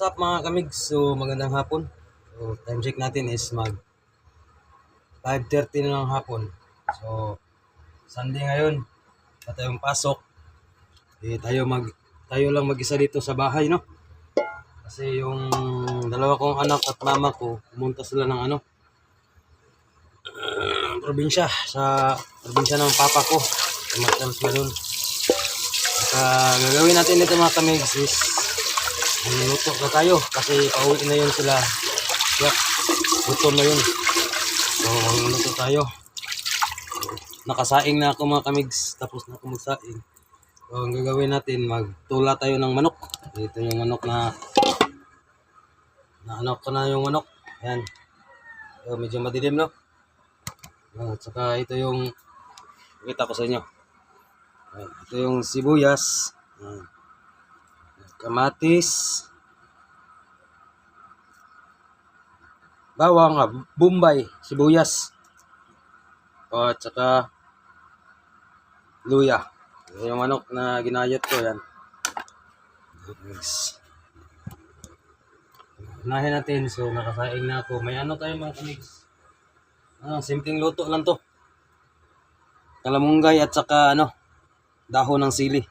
What's up mga kamig? So magandang hapon. So time check natin is mag 5:30 na ng hapon. So Sunday ngayon, wala tayong pasok. Tayo lang mag-isa dito sa bahay, no? Kasi yung dalawa kong anak at mama ko, pumunta sila ng probinsya ng papa ko. Tumatal sila doon. At gagawin natin dito mga kamig is luto na tayo kasi pauwi na yun sila. Yeah, gutom na yun. So, luto tayo. Nakasaing na ako mga kamigs. Tapos na ako magsaing. So, ang gagawin natin, magtula tayo ng manok. Ito yung manok na ko na yung manok. Ayan. So, medyo madilim, no? At saka ito yung kita ko sa inyo. Ayan. Ito yung sibuyas. Ayan. Kamatis. Bawang, bombay, sibuyas. At saka luya. Yung manok na ginayat ko yan. Yes. Unahin natin. So nakasaing na ako. May tayo mga kamigs. Simpleng luto lang to. Kalamunggay at saka dahon ng sili.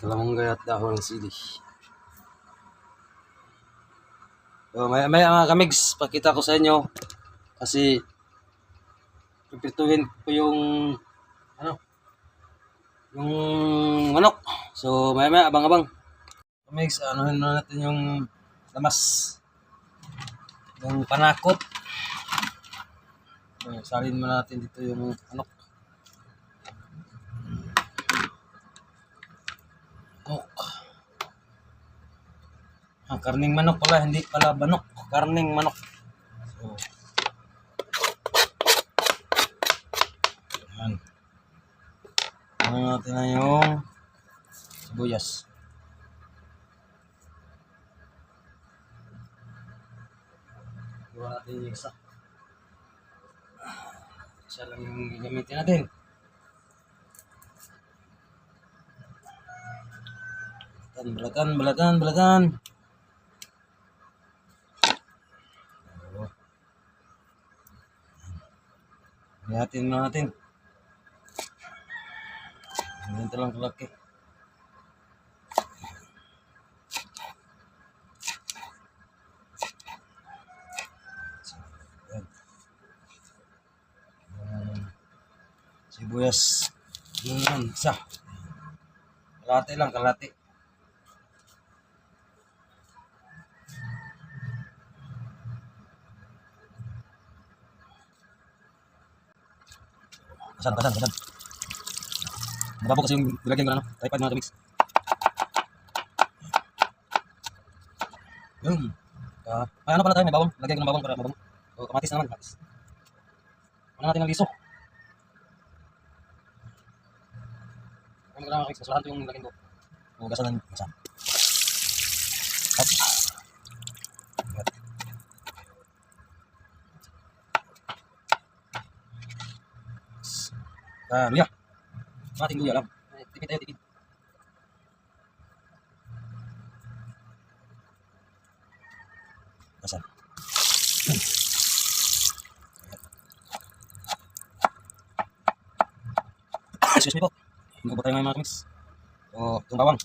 Kalamunggay at dahon ng sili. So, may mga kamigs, pakita ko sa inyo kasi pipirtuhin ko yung manok. So may abang-abang. Kamigs, anuhin na natin yung lamas. Yung panakot. So, salin mo natin dito yung manok. Karning manok pala, hindi pala banok. Karning manok. So, yan. Natin na yung sibuyas. Gawa natin yung isa. Isa lang yung gagamitin natin. Balatan. Lihatin na natin. Ganito lang kalaki. Sibuyas. Yan, isa. Kalate lang, kalate. Kasan. Mababaw kasi yung nilagyan ko na tripod mga kamix. Yun. Pala tayo, may bawang. Lagyan ko ng bawang para mabango. So, kamatis naman, kamatis. Natin ng liso. Ano ka lang mga kamix, masulahan ito yung nilagyan ko. So, gasan. Hop. Luya. Mating luya lang. Tipid tayo. Gasan. Excuse me po. Hindi po tayo ngayon mga kamiks. So, itong bawang.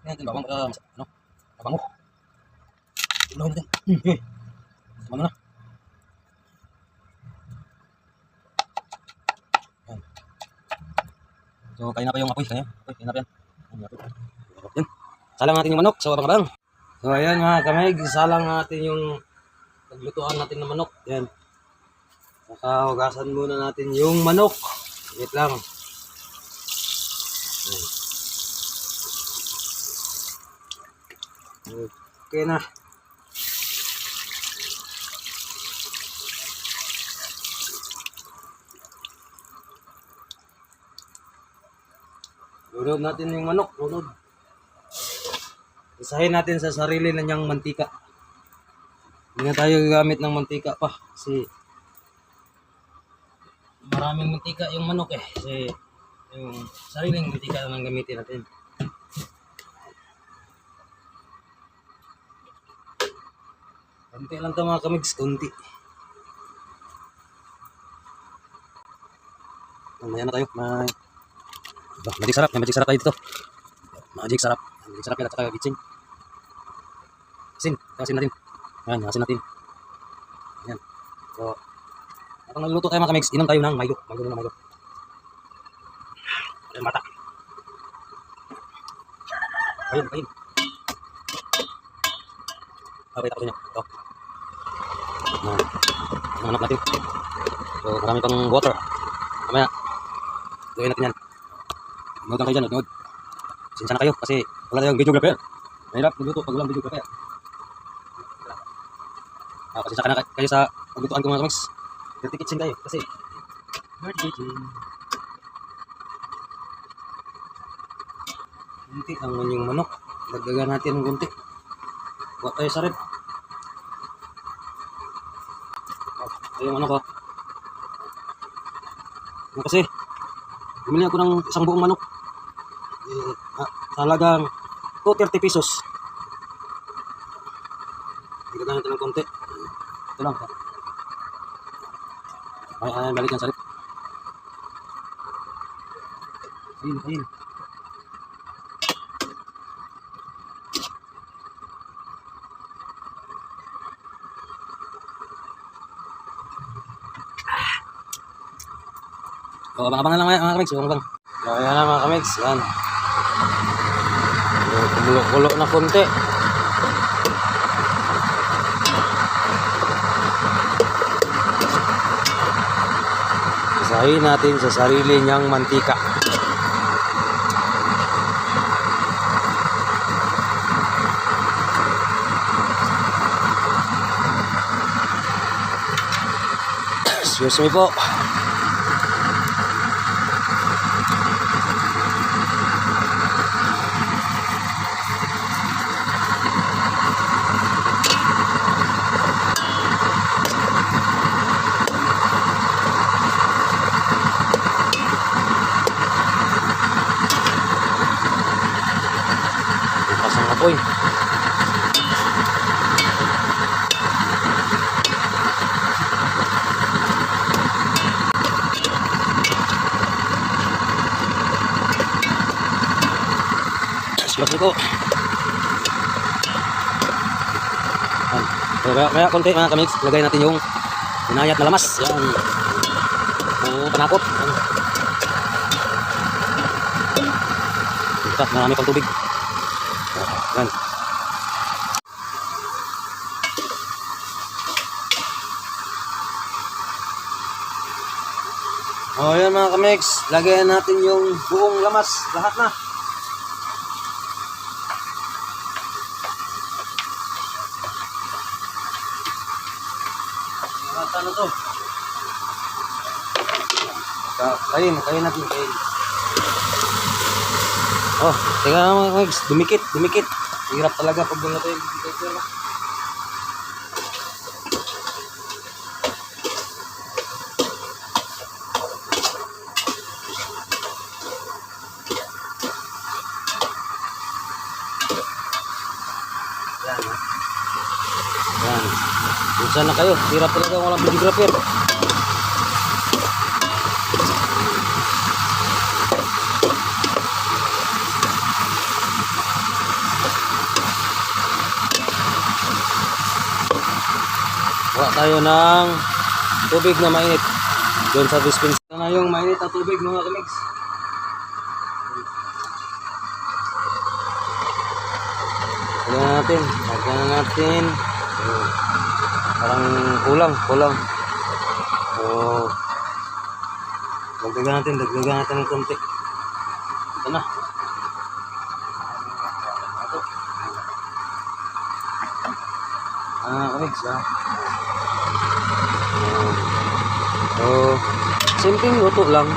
Yan, itong bawang para mabango. Ulawin natin. Okay. Mabango na. Yan. So, kain na pa yung apoy. Kain na pa yan. Yan. Salang natin yung manok. So, abang-abang. So, ayan mga kamig. Salang natin yung paglutuan natin ng manok. Yan. Saka hugasan muna natin yung manok. Wait lang. Okay na. Lunod natin yung manok. Lunod. Isahin natin sa sarili na niyang mantika. Hindi na tayo gagamit ng mantika pa. Kasi maraming mantika yung manok eh. Kasi yung sariling mantika lang gamitin natin. Konti lang ito mga kamigs, konti. Maya na tayo. Magic sarap. May magic sarap tayo dito. Magic sarap. Magic sarap yan at saka gitsing. Asin natin. Ayan, asin natin. Ayan. So, habang nagluluto tayo mga kamigs, inom tayo ng Milo. Milo. Ayan, bata. Kain. Okay, tapos niya. Ito. Ayan. Ang manok natin. So, marami pang water. Mamaya, gawin natin yan. Nood lang kayo dyan, nood. Sinsya na kayo kasi wala tayong videographer. Mahirap magluto pag walang videographer. Pasensya ka na kayo sa paglutuan ko mga kamigs. Dirty kitchen kayo kasi dirty kitchen. Kunti ang yung manok. Dagdagan natin ng kunti. Huwag tayo sa rep. Ito yung manok ko. Kasi bumili ako ng isang buong manok. Talagang 230 pesos. Dagdagan natin ng konti. Ito lang. Ay, balik yan sa rep. Ayun. So, abang-abangan lang mga kamigs. Abang-abang. So, ayan na mga kamigs. Yan. So, kumulo-kulo na konti. Isahin natin sa sarili niyang mantika. Excuse me po. Pasang apoy. Excuse ko. Kaya konti mga kamigs, lagay natin yung inayat na lamas. Yan. Yung panakot. Yan. Marami pang tubig. Yan. O yan mga kamigs, lagayan natin yung buong lamas. Lahat na. Ano to? Kain natin. Oh, tingnan naman mga kamigs, dumikit. Hirap talaga pag gano'n tayo. Yan. Minsan na kayo, hirap talaga walang videographer. Wala tayo ng tubig na mainit. Doon sa dispenser na yung mainit na tubig mga kamigs. Lagyan natin. Parang kulang. So, dagdagan natin ng konti. Ito na. Kamigs ha. So, simpleng luto lang.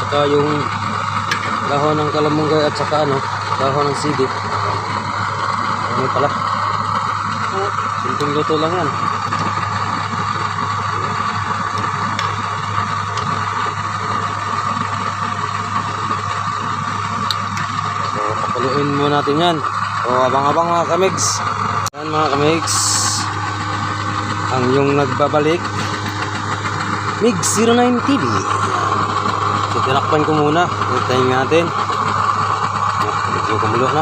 Saka yung dahon ng kalamunggay at saka dahon ng sili. Ano pala? Simpleng luto lang yan. So, papaluin muna natin yan. O, So abang-abang mga kamigs. Yan mga kamigs. Ang yung nagbabalik Migs 09 TV. So tinakpan ko muna. Hintayin natin. Medyo kumulo na.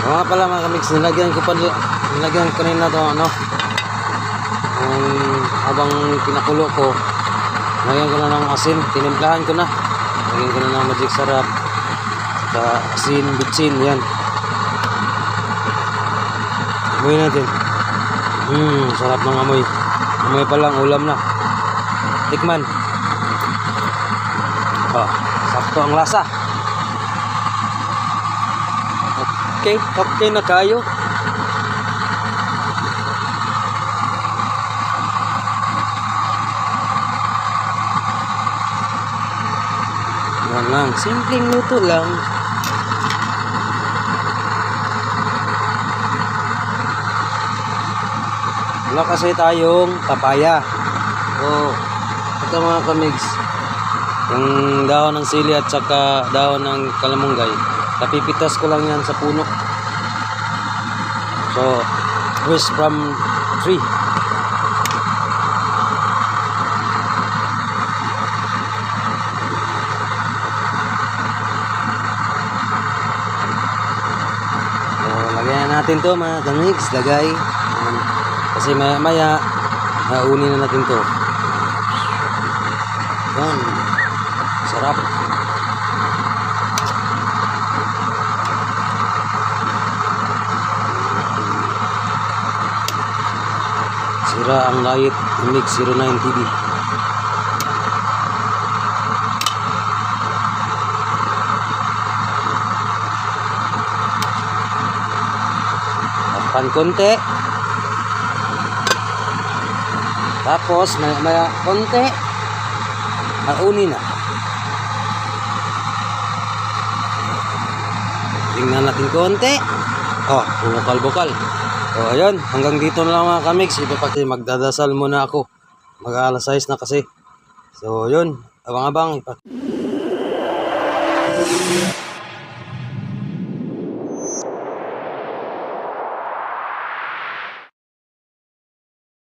Nga pala mga kamigs, nilagyan ko rin na to habang pinakulo ko, nilagyan ko na ng asin, tinimplahan ko na, nilagyan ko na ng magic sarap sa asin, bitsin, yan. Amoy natin. Sarap ng amoy. Amoy pa lang, ulam na. Tikman. Sakto ang lasa. Okay na kayo. Yan lang, simpleng luto lang. Wala kasi tayong papaya. Ito mga kamigs, yung dahon ng sili at saka dahon ng kalamunggay, napipitas ko lang yan sa puno. So, fresh from tree. So, lagyan natin to mga kamigs, lagay. Kasi maya naunin na natin to. Yan. Sarap. Sira ang light Mix 09 TV. Takpan konti. Tapos maya konti. Aunin na. Tingnan natin konti. Bukal-bukal. So ayun, hanggang dito na lang mga kamigs. Magdadasal muna ako. Mag-alas 6 na kasi. So yun, abang-abang.